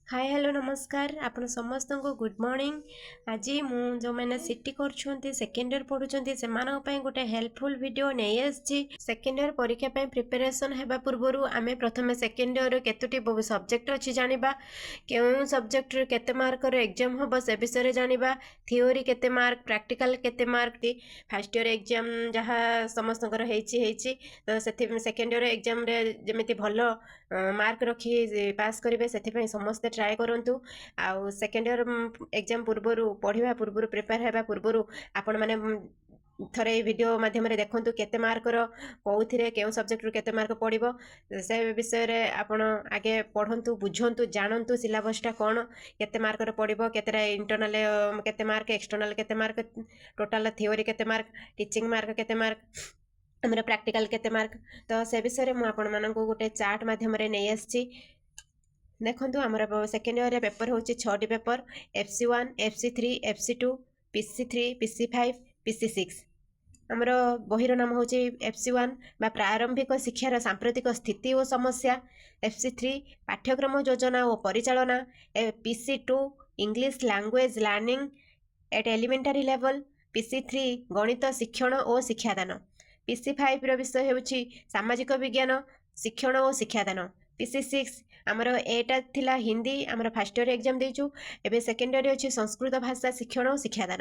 Hi hello नमस्कार आपण समस्त को गुड मॉर्निंग। आज मु जो मैंने सिटी कर सेकेंड इयर पढ़ुं से गोटे हेल्पफुल वीडियो नहीं आसी। सेकेंड इयर परीक्षा प्रिपरेशन हेबा पूर्व आमे प्रथम सेकेंड इयर केतोटी सब्जेक्ट अच्छी जानिबा, केउ सब्जेक्ट केते मार्क एग्जाम हम से विषय जानिबा, थियोरी केते मार्क, प्रैक्टिकल केते मार्क। फर्स्ट इयर एग्जाम जहाँ समस्त तो सेकेंड इयर एग्जाम रे जमिति भलो मार्क रखी पास करेंगे से समस्ते ट्राए करूँ। आउ सेकेंड इयर एग्जाम पूर्वर पढ़ा पूर्व प्रिपेयर होगा पूर्वर आपण मैंने थरे वीडियो माध्यम देखूँ केते मार्कर कौन क्यों सब्जेक्ट केते मार्क पड़ो से विषय रे आपण आगे पढ़ंतु बुझंतु जानतु सिलेबसटा कौन केते मार्कर पड़ो केतेटा इंटरनल केते मार्क एक्सटर्नल केते मार्क टोटाल थियोरी केते मार्क टीचिंग मार्क केते मार्क आमर प्रैक्टिकल केते मार्क। तो से विषय में आपण मानक गोटे चार्ट माध्यम नहीं आसी। देखो आमर सेकेंड इयर पेपर हूँ 6टी paper FC1 FC3 FC2 PC3 PC5 PC6। आमर बहीर नाम हूँ FC1 बा प्रारंभिक शिक्षार सांप्रतिक स्थिति और समस्या, FC3 पाठ्यक्रम योजना और परिचालना, PC2 English language learning at elementary level, PC3 गणित शिक्षण और शिक्षादान, PC5 विषय हूँ सामाजिक विज्ञान शिक्षण और शिक्षादान, PC6 आमर एटा थिला हिंदी आमर फर्स्ट इयर एग्जाम देचु एबे सेकेंड इयर अच्छी संस्कृत भाषा शिक्षण और शिक्षादान।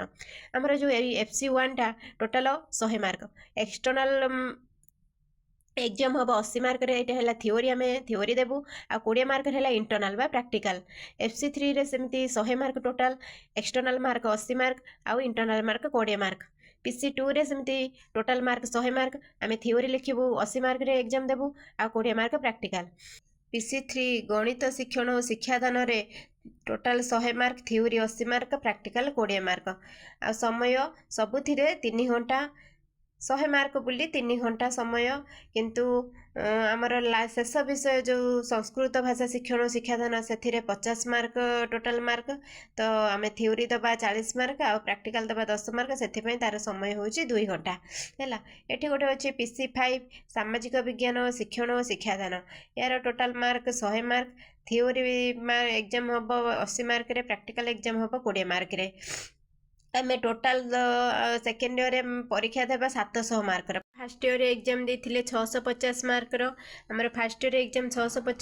आमर जो FC1 टा टोटाल 100 मार्क, एक्सटर्नल एग्जाम हम 80 मार्क है थियोरी आम थियोरी देबू आ 20 मार्क है इंटरनल बा प्रैक्टिकल। FC3 रे सेमती 100 mark total, external mark 80 mark आउ इंटरनल मार्क 20 मार्क। PC2 रे सेमती टोटाल मार्क 100 मार्क आम थियोरी लिखबू 80 मार्क रे एग्जाम देबू आ 20 मार्क प्रैक्टिकल। PC3 गणित शिक्षण और शिक्षादान रे total 100 mark theory 80 mark practical 20 mark आ समय सबुथिरे 3 घंटा 100 मार्क बोली 3 घंटा समय। किंतु आमर शेष विषय जो संस्कृत भाषा शिक्षण और शिक्षादान से 50 मार्क टोटाल मार्क। तो आम थियोरी दबा 40 मार्क आ प्रैक्टिकल दबा 10 मार्क से तार समय हूँ 2 घंटा है। ये गोटे अच्छे PC5 सामाजिक विज्ञान शिक्षण और शिक्षादान यार total mark 100 mark, theory exam हम 80 मार्क रे, प्रैक्टिकल एग्जाम हम 20 मार्क रे। आम टोटाल सेकेंड इयर परीक्षा देवा 700 मार्क। फर्स्ट इयर एग्जाम देथिले 650 मार्क आमर फर्स्ट इयर एग्जाम 650